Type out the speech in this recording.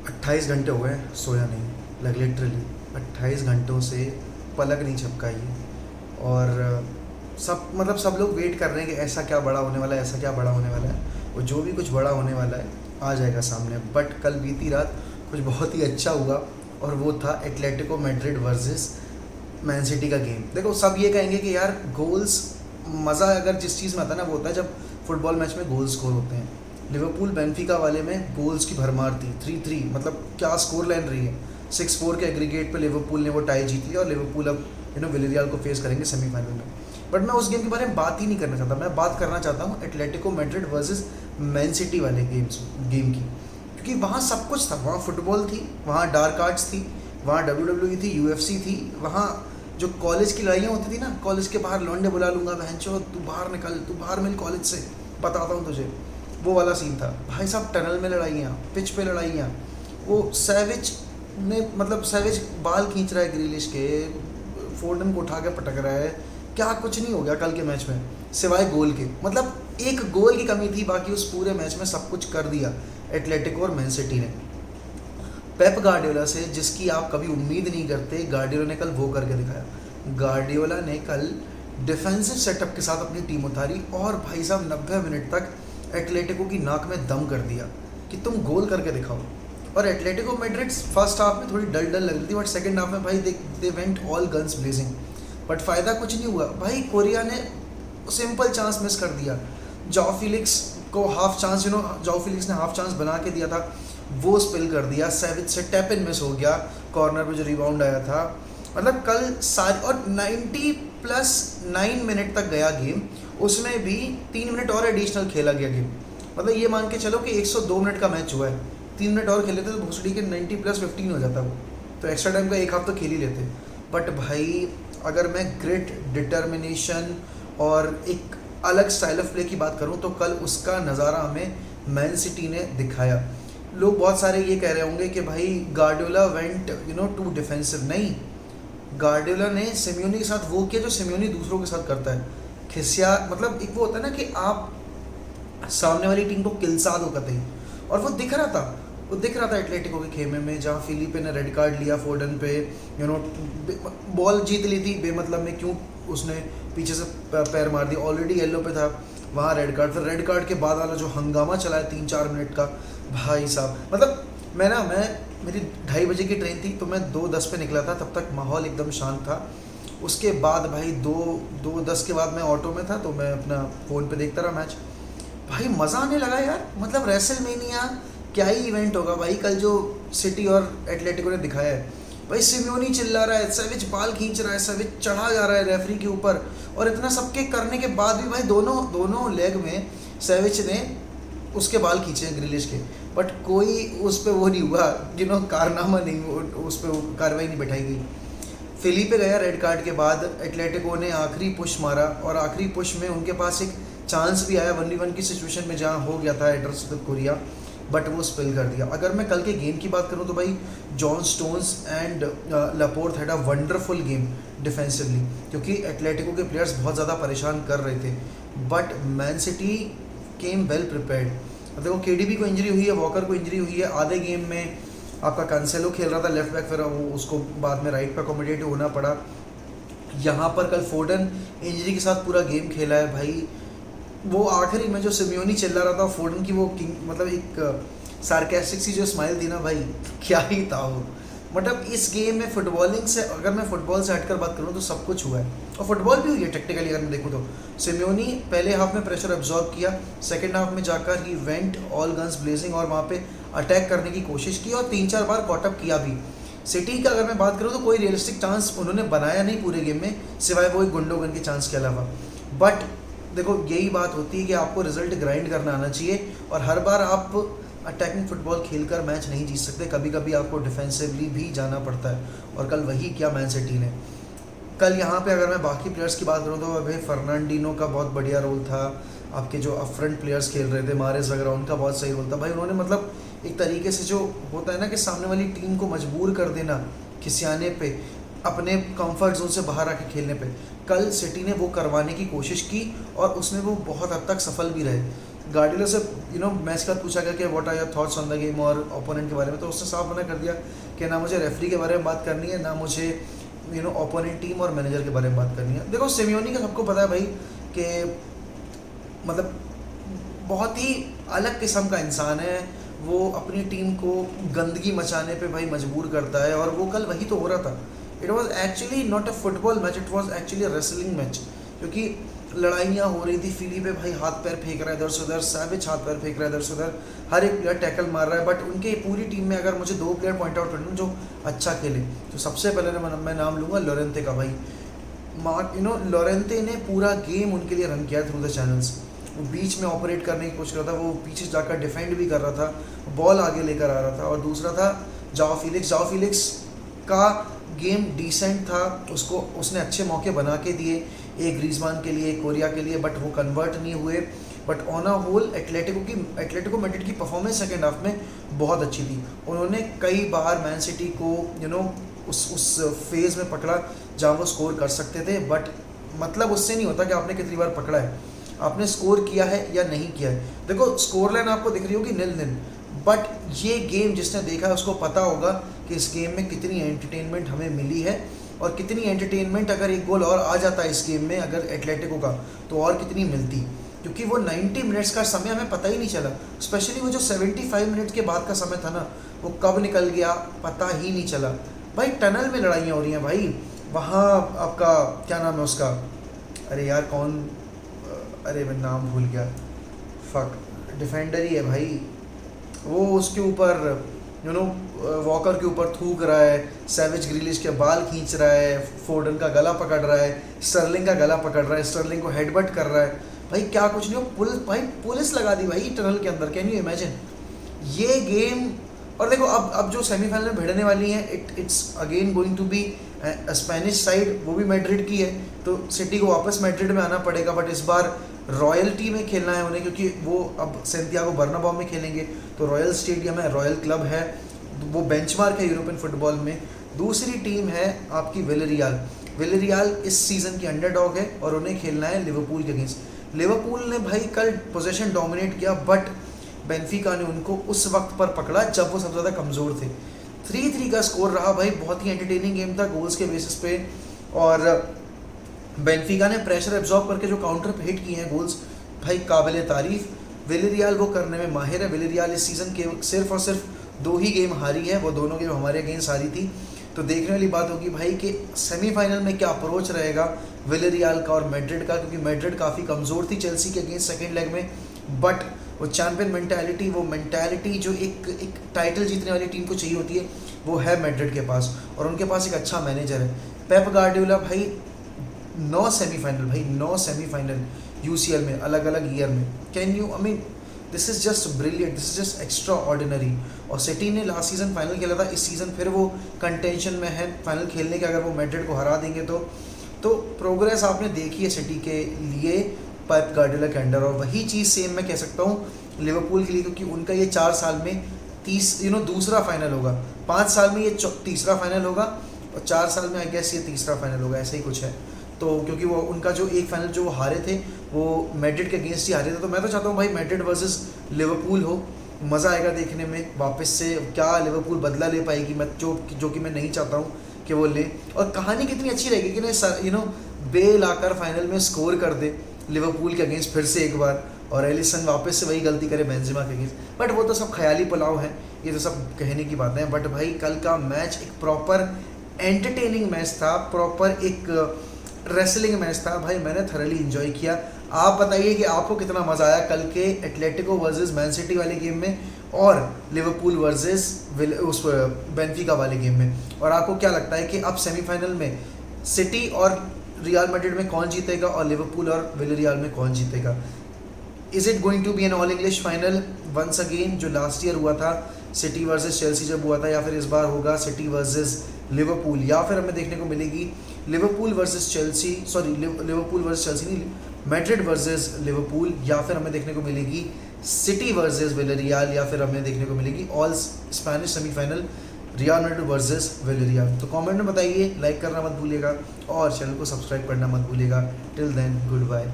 28 घंटे हो गए सोया नहीं, लाइक लिटरली 28 घंटों से पलक नहीं झपकाई है। और सब मतलब सब लोग वेट कर रहे हैं कि ऐसा क्या बड़ा होने वाला है, ऐसा क्या बड़ा होने वाला है। और जो भी कुछ बड़ा होने वाला है आ जाएगा सामने। बट कल बीती रात कुछ बहुत ही अच्छा हुआ, और वो था Atletico Madrid versus man city का गेम। देखो सब ये कहेंगे कि यार गोल्स, मज़ा अगर जिस चीज़ में आता है ना वो होता है जब फुटबॉल मैच में गोल स्कोर होते हैं। लिवरपूल बेंफिका वाले में गोल्स की भरमार थी, 3-3, मतलब क्या स्कोर लाइन रही है। 6-4 के एग्रीगेट पे लिवरपूल ने वो टाई जीती है, और लिवरपूल अब विलेरियल को फेस करेंगे सेमीफाइनल में। बट मैं उस गेम के बारे में बात ही नहीं करना चाहता, मैं बात करना चाहता हूँ Atletico Madrid versus man city वाले गेम की। क्योंकि वहाँ सब कुछ था, वहाँ फुटबॉल थी, वहाँ डार्क आर्ट्स थी, वहाँ WWE थी, UFC थी, वहाँ जो कॉलेज की लड़ाइयाँ होती थी ना, कॉलेज के बाहर लौंडे बुला लूँगा, बहनचो तू बाहर निकल, तू बाहर मिल कॉलेज से, बताता हूँ तुझे, वो वाला सीन था भाई साहब। टनल में लड़ाइयाँ, पिच पे लड़ाइयाँ, वो सैविज ने मतलब सैविज बाल खींच रहा है ग्रिलिश के, फोर्डन को उठा के पटक रहा है, क्या कुछ नहीं हो गया कल के मैच में सिवाय गोल के। मतलब एक गोल की कमी थी, बाकी उस पूरे मैच में सब कुछ कर दिया एटलेटिको और मैन सिटी ने। पेप गार्डियोला से, जिसकी आप कभी उम्मीद नहीं करते, गार्डियोला ने कल वो करके दिखाया। गार्डियोला ने कल डिफेंसिव सेटअप के साथ अपनी टीम उतारी, और भाई साहब 90 मिनट तक एटलेटिको की नाक में दम कर दिया कि तुम गोल करके दिखाओ। और एटलेटिको मैड्रिड फर्स्ट हाफ में थोड़ी डल डल लग रही थी, बट सेकंड हाफ में भाई they went all guns blazing. But फ़ायदा कुछ नहीं हुआ भाई, कोरिया ने सिंपल चांस मिस कर दिया। जॉ फिलिक्स को हाफ चांस, जॉ फिलिक्स ने हाफ चांस बना के दिया था, वो स्पिल कर दिया। सेविच से टैप इन मिस हो गया, कॉर्नर पे जो रिबाउंड आया था। मतलब कल सारी, और 90+9 मिनट तक गया गेम, उसमें भी 3 मिनट और एडिशनल खेला गया गेम। मतलब ये मान के चलो कि 102 मिनट का मैच हुआ है, 3 मिनट और खेले थे तो भोसड़ी के 90+15 हो जाता वो, तो एक्स्ट्रा टाइम का एक हाफ तो खेल ही लेते। बट भाई अगर मैं ग्रिट, डिटर्मिनेशन और एक अलग स्टाइल ऑफ प्ले की बात करूं तो कल उसका नज़ारा हमें मैन सिटी ने दिखाया। लोग बहुत सारे ये कह रहे होंगे कि भाई गार्डियोला वेंट टू डिफेंसिव। नहीं, गार्डियोला ने सिमियोनी के साथ वो किया जो सिमियोनी दूसरों के साथ करता है, खिसिया। मतलब एक वो होता है ना कि आप सामने वाली टीम को किलसा दो कतई, और वो दिख रहा था, वो दिख रहा था एटलेटिको के खेमे में, जहाँ फिलिपे ने रेड कार्ड लिया फोर्डन पे, बॉल जीत ली थी बेमतलब में, क्यों उसने पीछे से पैर मार दिया, ऑलरेडी येलो पे था, वहाँ रेड कार्ड। फिर रेड कार्ड के बाद वाला जो हंगामा चला है 3-4 मिनट का, भाई साहब। मतलब मैं मेरी 2:30 बजे की ट्रेन थी, तो मैं 2:10 पे निकला था, तब तक माहौल एकदम शांत था। उसके बाद भाई 2:10 के बाद मैं ऑटो में था, तो मैं अपना फ़ोन पे देखता रहा मैच। भाई मज़ा आने लगा यार, मतलब रेसलमेनिया क्या ही इवेंट होगा भाई कल जो सिटी और एटलेटिको ने दिखाया है। भाई सिमियोनी चिल्ला रहा है, सेविच बाल खींच रहा है, सेविच चढ़ा जा रहा है रेफरी के ऊपर, और इतना सबके करने के बाद भी भाई दोनों लेग में सेविच ने उसके बाल खींचे ग्रिलिश के, बट कोई उस पर वो नहीं हुआ, कारनामा नहीं, उस पर कार्रवाई नहीं बैठाई गई। फिलिपे गया रेड कार्ड के बाद, एटलेटिको ने आखिरी पुश मारा, और आखिरी पुश में उनके पास एक चांस भी आया 1v1 की सिचुएशन में, जहाँ हो गया था एड्रेस कोरिया, बट वो स्पिल कर दिया। अगर मैं कल के गेम की बात करूँ तो भाई John stones and Laporte had a wonderful game defensively, क्योंकि एटलेटिको के प्लेयर्स बहुत ज़्यादा परेशान कर रहे थे, but man city came well prepared. देखो केडीबी को इंजरी हुई है, वॉकर को इंजरी हुई है, आधे गेम में आपका कैंसेलो खेल रहा था लेफ्ट बैक, फिर वो उसको बाद में राइट पे अकोमोडेट होना पड़ा। यहाँ पर कल फोर्डन इंजरी के साथ पूरा गेम खेला है भाई। वो आखिरी में जो सिमियोनी चिल्ला रहा था फोर्डन की, वो किंग मतलब एक सार्केस्टिक सी जो स्माइल थी ना भाई, क्या ही था वो। मतलब इस गेम में फुटबॉलिंग से, अगर मैं फुटबॉल से हटकर बात करूँ तो सब कुछ हुआ है, और फुटबॉल भी हुई है टेक्निकली अगर मैं देखूँ तो। सिमियोनी पहले हाफ में प्रेशर एब्जॉर्ब किया, सेकेंड हाफ में जाकर he went all guns blazing और वहाँ पे अटैक करने की कोशिश की, और 3-4 बार कॉटअप किया भी। सिटी का अगर मैं बात करूँ तो कोई रियलिस्टिक चांस उन्होंने बनाया नहीं पूरे गेम में, सिवाय वो एक गुंडोगन के चांस के अलावा। बट देखो यही बात होती है कि आपको रिजल्ट ग्राइंड करना आना चाहिए, और हर बार आप अटैकिंग फुटबॉल खेलकर मैच नहीं जीत सकते, कभी कभी आपको डिफेंसिवली भी जाना पड़ता है, और कल वही किया मैन सिटी ने। कल यहाँ पे अगर मैं बाकी प्लेयर्स की बात करूँ तो भाई फर्नांडिनो का बहुत बढ़िया रोल था, आपके जो अपफ्रंट प्लेयर्स खेल रहे थे मारेस वगैरह, उनका बहुत सही रोल था भाई। उन्होंने मतलब एक तरीके से जो होता है ना कि सामने वाली टीम को मजबूर कर देना खिसियाने पे, अपने कंफर्ट जोन से बाहर आके खेलने पे, कल सिटी ने वो करवाने की कोशिश की, और उसमें वो बहुत हद तक सफल भी रहे। गार्डियोला से मैच के बाद पूछा गया कि what are your thoughts on the game और ओपोनेंट के बारे में, तो उसने साफ मना कर दिया कि ना मुझे रेफरी के बारे में बात करनी है, ना मुझे ओपोनेंट टीम और मैनेजर के बारे में बात करनी है। देखो सिमियोनी का सबको पता है भाई कि मतलब बहुत ही अलग किस्म का इंसान है, वो अपनी टीम को गंदगी मचाने पे भाई मजबूर करता है, और वो कल वही तो हो रहा था। It was actually not a football match, it was actually a wrestling match, क्योंकि लड़ाइयाँ हो रही थी। फिलिपे भाई हाथ पैर फेंक रहा है इधर से उधर, सैविच हाथ पैर फेंक रहा है इधर से उधर, हर एक प्लेयर टैकल मार रहा है। बट उनके पूरी टीम में अगर मुझे 2 प्लेयर पॉइंट आउट करना जो अच्छा खेले, तो सबसे पहले मैं नाम लूँगा लोरेंते का भाई। लोरेंते ने पूरा गेम उनके लिए रन किया थ्रू द चैनल्स। वो बीच में ऑपरेट करने की कोशिश कर रहा था, वो पीछे जाकर डिफेंड भी कर रहा था, बॉल आगे लेकर आ रहा था। और दूसरा था जाओ फिलिक्स का गेम डिसेंट था, उसने अच्छे मौके बना के दिए, एक ग्रीजमान के लिए, एक कोरिया के लिए, बट वो कन्वर्ट नहीं हुए। But on a whole Atletico Madrid की परफॉर्मेंस सेकेंड हाफ में बहुत अच्छी थी। उन्होंने कई बार मैन सिटी को उस फेज़ में पकड़ा जहाँ वो स्कोर कर सकते थे, बट मतलब उससे नहीं होता कि आपने कितनी बार पकड़ा है, आपने स्कोर किया है या नहीं किया है। देखो स्कोर लाइन आपको दिख रही होगी 0-0, बट ये गेम जिसने देखा है उसको पता होगा कि इस गेम में कितनी एंटरटेनमेंट हमें मिली है, और कितनी एंटरटेनमेंट अगर एक गोल और आ जाता है इस गेम में अगर एटलेटिको का, तो और कितनी मिलती, क्योंकि वो 90 मिनट्स का समय हमें पता ही नहीं चला। स्पेशली वो जो 75 मिनट के बाद का समय था ना, वो कब निकल गया पता ही नहीं चला। भाई टनल में लड़ाइयाँ हो रही हैं भाई, वहाँ आपका क्या नाम है उसका, अरे यार कौन, अरे मैं नाम भूल गया, फक, डिफेंडर ही है भाई, वो उसके ऊपर वॉकर के ऊपर थूक रहा है, सैविच ग्रिलिश के बाल खींच रहा है, फोर्डन का गला पकड़ रहा है, स्टर्लिंग का गला पकड़ रहा है, स्टर्लिंग को हेडबट कर रहा है। भाई क्या कुछ नहीं हो, पुलिस लगा दी भाई टनल के अंदर। कैन यू इमेजिन ये गेम। और देखो अब जो सेमीफाइनल में भिड़ने वाली है, it's again going to be Spanish side, वो भी मैड्रिड की है, तो सिटी को वापस मैड्रिड में आना पड़ेगा। बट इस बार रॉयल्टी में खेलना है उन्हें, क्योंकि वो अब सेंटियागो बर्नाबाउ में खेलेंगे, तो रॉयल स्टेडियम है, रॉयल क्लब है, वो बेंचमार्क है यूरोपियन फुटबॉल में। दूसरी टीम है आपकी विलेरियाल इस सीज़न की अंडरडॉग है, और उन्हें खेलना है लिवरपूल के अगेंस्ट। लिवरपूल ने भाई कल पोजीशन डोमिनेट किया, बट बेंफिका ने उनको उस वक्त पर पकड़ा जब वो सबसे ज़्यादा कमज़ोर थे। 3-3 का स्कोर रहा भाई, बहुत ही एंटरटेनिंग गेम था गोल्स के बेसिस पे, और बेंफिका ने प्रेशर एब्जॉर्ब करके जो काउंटर पे हिट किए हैं गोल्स, भाई काबिल तारीफ। विलेरियाल वो करने में माहिर है। विलेरियाल इस सीज़न के सिर्फ और सिर्फ 2 ही गेम हारी है, वो दोनों गेम हमारे अगेंस्ट हारी थी। तो देखने वाली बात होगी भाई कि सेमीफाइनल में क्या अप्रोच रहेगा विलेरियाल का और मैड्रिड का, क्योंकि मैड्रिड काफ़ी कमज़ोर थी चेल्सी के अगेंस्ट सेकेंड लेग में, बट वो चैम्पियन मेंटालिटी, वो मेंटालिटी जो एक टाइटल जीतने वाली टीम को चाहिए होती है, वो है मैड्रिड के पास, और उनके पास एक अच्छा मैनेजर है पेप गार्डियोला। भाई 9 सेमीफाइनल यूसीएल में अलग अलग ईयर में, can you, I mean this is just brilliant, this is just extra ordinary. और सिटी ने लास्ट सीज़न फाइनल खेला था, इस सीज़न फिर वो कंटेंशन में है फाइनल खेलने के, अगर वो मैड्रिड को हरा देंगे तो प्रोग्रेस आपने देखी है सिटी के लिए पेप गार्डियोला के अंडर। और वही चीज़ सेम मैं कह सकता हूँ लिवरपूल के लिए, क्योंकि उनका ये 4 साल में दूसरा फाइनल होगा, 5 साल में ये तीसरा फाइनल होगा, और 4 साल में आई गेस ये तीसरा फाइनल होगा, ऐसा ही कुछ है। तो क्योंकि वो उनका जो एक फाइनल जो वो हारे थे वो मैड्रिड के अगेंस्ट ही हारे थे, तो मैं तो चाहता हूँ भाई मैड्रिड वर्सेस लिवरपूल हो, मज़ा आएगा देखने में। वापस से क्या लिवरपूल बदला ले पाएगी, मैं जो कि मैं नहीं चाहता हूँ कि वो ले। और कहानी कितनी अच्छी रहेगी कि ना बेल आकर फाइनल में स्कोर कर दे लिवरपूल के अगेंस्ट फिर से एक बार, और एलिसन वापस से वही गलती करे बेंजेमा के अगेंस्ट। बट वो तो सब ख्याली पुलाव है, ये तो सब कहने की बातें हैं। बट भाई कल का मैच एक प्रॉपर एंटरटेनिंग मैच था, प्रॉपर एक रेसलिंग मैच था भाई, मैंने थरली इन्जॉय किया। आप बताइए कि आपको कितना मज़ा आया कल के एटलेटिको वर्सेस मैन सिटी वाले गेम में, और लिवरपूल वर्सेस उस बेंफिका वाले गेम में, और आपको क्या लगता है कि अब सेमीफाइनल में सिटी और रियल मैड्रिड में कौन जीतेगा, और लिवरपूल और विलेरियल में कौन जीतेगा? Is it going to be an all English final once again, जो लास्ट ईयर हुआ था सिटी वर्सेस चेल्सी जब हुआ था, या फिर इस बार होगा सिटी वर्सेस लिवरपूल, या फिर हमें देखने को मिलेगी Liverpool versus Chelsea, Liverpool versus Chelsea नहीं, मैड्रिड वर्सेस लिवरपूल, या फिर हमें देखने को मिलेगी सिटी वर्सेस विलेरियल, या फिर हमें देखने को मिलेगी all Spanish semifinal Real Madrid versus Villarreal. तो कमेंट में बताइए, लाइक करना मत भूलिएगा और चैनल को सब्सक्राइब करना मत भूलिएगा। Till then good bye.